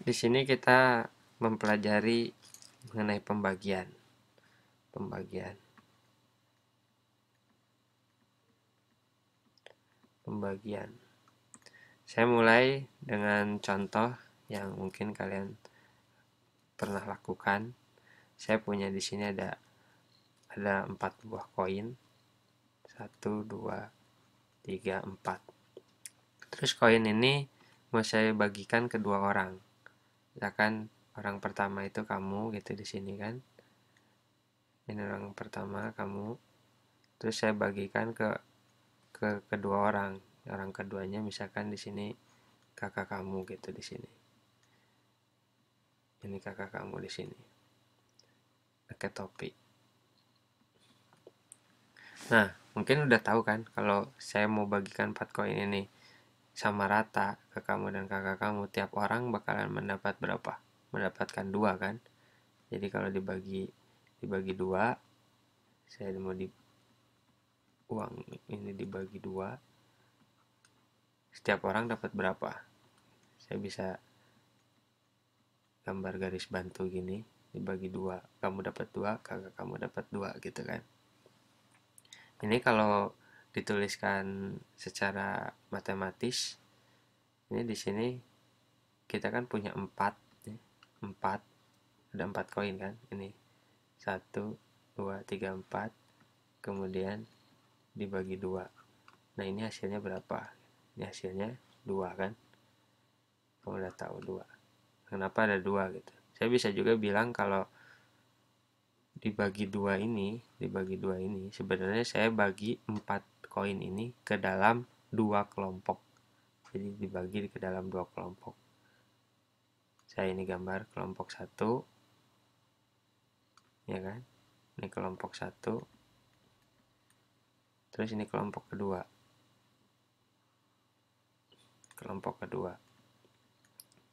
Di sini kita mempelajari mengenai pembagian. Pembagian. Pembagian. Saya mulai dengan contoh yang mungkin kalian pernah lakukan. Saya punya di sini ada 4 buah koin. 1 2 3 4. Terus koin ini mau saya bagikan ke dua orang. Misalkan orang pertama itu kamu gitu di sini kan. Ini orang pertama kamu. Terus saya bagikan ke kedua orang. Orang keduanya misalkan di sini kakak kamu gitu di sini. Ini kakak kamu di sini. Pakai topi. Nah, mungkin udah tahu kan kalau saya mau bagikan 4 koin ini sama rata ke kamu dan kakak kamu, tiap orang bakalan mendapat berapa? Mendapatkan 2 kan? Jadi kalau dibagi 2, saya mau uang ini dibagi 2, setiap orang dapat berapa? Saya bisa gambar garis bantu gini, dibagi 2, kamu dapat 2, kakak kamu dapat 2 gitu kan. Ini kalau dituliskan secara matematis, ini di sini kita kan punya 4 ya. 4 ada 4 koin kan. Ini 1 2 3 4, kemudian dibagi 2. Nah, ini hasilnya berapa? Ini hasilnya 2 kan. Kamu udah tahu 2. Kenapa ada 2 gitu. Saya bisa juga bilang kalau dibagi 2 ini sebenarnya saya bagi 4 koin ini ke dalam 2 kelompok. Jadi dibagi ke dalam 2 kelompok. Saya ini gambar kelompok 1, ya kan? Ini kelompok 1. Terus ini kelompok kedua. Kelompok kedua.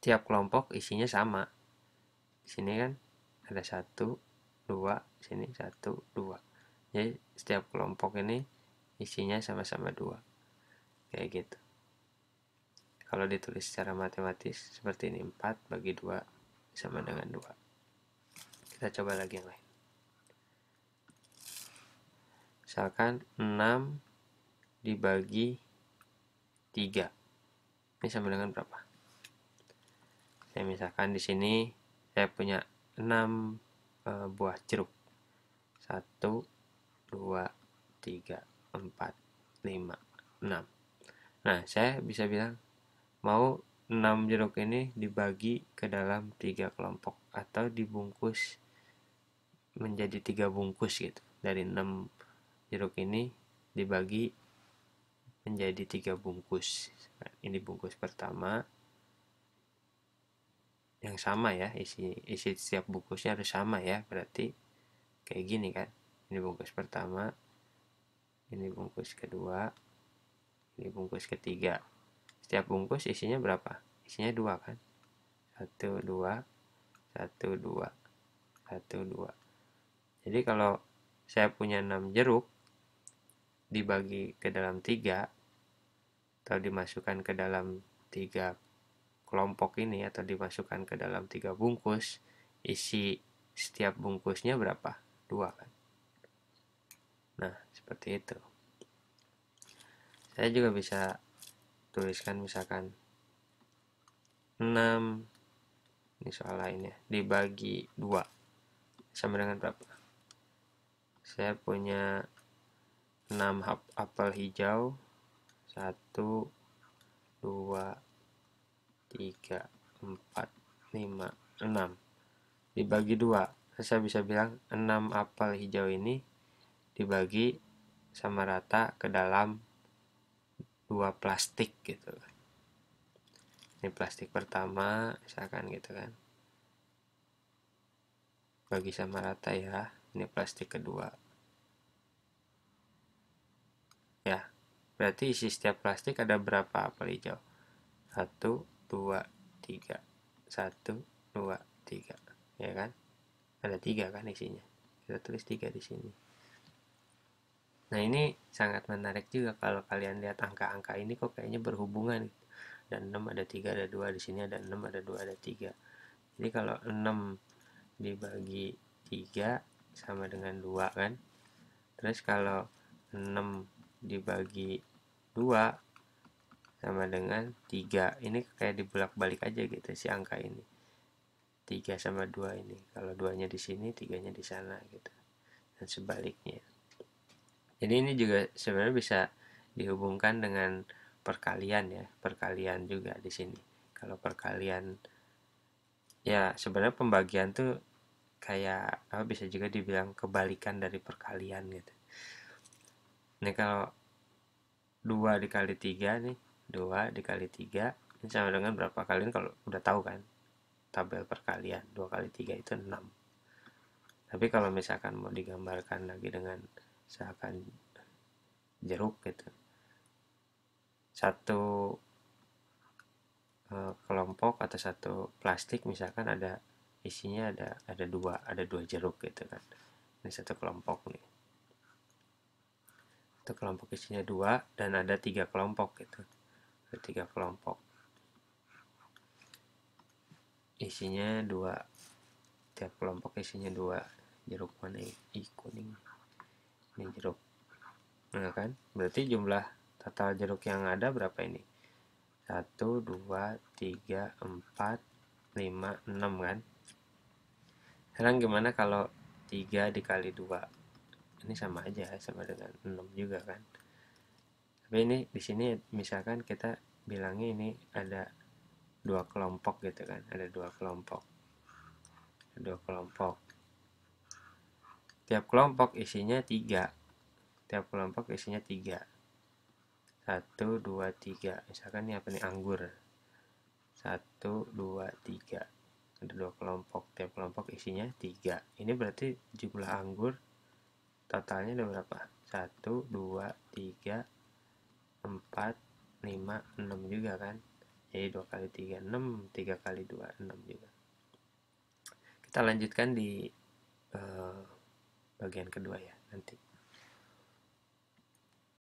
Tiap kelompok isinya sama. Di sini kan ada 1 2, sini 1 2. Jadi setiap kelompok ini isinya sama-sama 2. Kayak gitu. Kalau ditulis secara matematis seperti ini, 4 bagi 2 sama dengan 2. Kita coba lagi yang lain. Misalkan 6 dibagi 3. Ini sama dengan berapa? Saya misalkan di sini saya punya 6 buah jeruk. 1 2 3 4 5 6. Nah, saya bisa bilang mau 6 jeruk ini dibagi ke dalam 3 kelompok atau dibungkus menjadi 3 bungkus gitu. Dari 6 jeruk ini dibagi menjadi 3 bungkus. Ini bungkus pertama yang sama ya, isi setiap bungkusnya harus sama ya, berarti kayak gini kan. Ini bungkus pertama, ini bungkus kedua, ini bungkus ketiga. Setiap bungkus isinya berapa? Isinya 2 kan. 1 2 1 2 1 2. Jadi kalau saya punya 6 jeruk dibagi ke dalam 3 atau dimasukkan ke dalam 3 kelompok ini atau dimasukkan ke dalam 3 bungkus, isi setiap bungkusnya berapa? 2 kan. Nah, seperti itu. Saya juga bisa tuliskan misalkan 6, ini soal lainnya, dibagi 2 sama dengan berapa? Saya punya 6 apel hijau. 1 2 3 4 5 6 dibagi 2. Saya bisa bilang 6 apel hijau ini dibagi sama rata ke dalam 2 plastik gitu. Ini plastik pertama misalkan gitu kan, bagi sama rata ya. Ini plastik kedua ya, berarti isi setiap plastik ada berapa apel hijau? 1 2 3 1 2 3, ya kan? Ada 3 kan isinya. Kita tulis 3 di sini. Nah, ini sangat menarik juga kalau kalian lihat angka-angka ini kok kayaknya berhubungan. ada 6, ada 3, ada 2. Di sini ada 6, ada 2, ada 3. Jadi kalau 6 dibagi 3 sama dengan 2 kan. Terus kalau 6 dibagi 2 sama dengan 3. Ini kayak dibulak-balik aja gitu si angka ini. 3 sama 2 ini. Kalau 2-nya di sini, 3-nya di sana gitu. Dan sebaliknya. Jadi ini juga sebenarnya bisa dihubungkan dengan perkalian ya. Perkalian juga di sini. Kalau perkalian ya sebenarnya pembagian tuh kayak apa, bisa juga dibilang kebalikan dari perkalian gitu. Ini kalau 2 dikali 3 nih, 2 dikali 3 ini sama dengan berapa kalian kalau udah tahu kan tabel perkalian. 2 kali 3 itu 6. Tapi kalau misalkan mau digambarkan lagi dengan misalkan jeruk gitu, satu kelompok atau satu plastik misalkan ada isinya ada dua jeruk gitu kan. Ini satu kelompok nih. Satu kelompok isinya 2 dan ada 3 kelompok gitu. Ada 3 kelompok. Isinya 2. Tiap kelompok isinya 2. Jeruk mana ini? Kuning. Ini jeruk. Nah kan, berarti jumlah total jeruk yang ada berapa ini? 1, 2, 3, 4, 5, 6 kan. Sekarang gimana kalau 3 dikali 2? Ini sama aja, sama dengan 6 juga kan. Tapi ini di sini misalkan kita bilangnya ini ada 2 kelompok gitu kan. Ada 2 kelompok. Ada 2 kelompok. Tiap kelompok isinya 3. Tiap kelompok isinya 3. 1, 2, 3. Misalkan ini apa nih? Anggur. 1, 2, 3. Ada 2 kelompok. Tiap kelompok isinya 3. Ini berarti jumlah anggur totalnya ada berapa? 1, 2, 3, 4, 5, 6 juga kan. Jadi 2 kali 3, 6. 3 kali 2, 6 juga. Kita lanjutkan di bagian kedua ya nanti.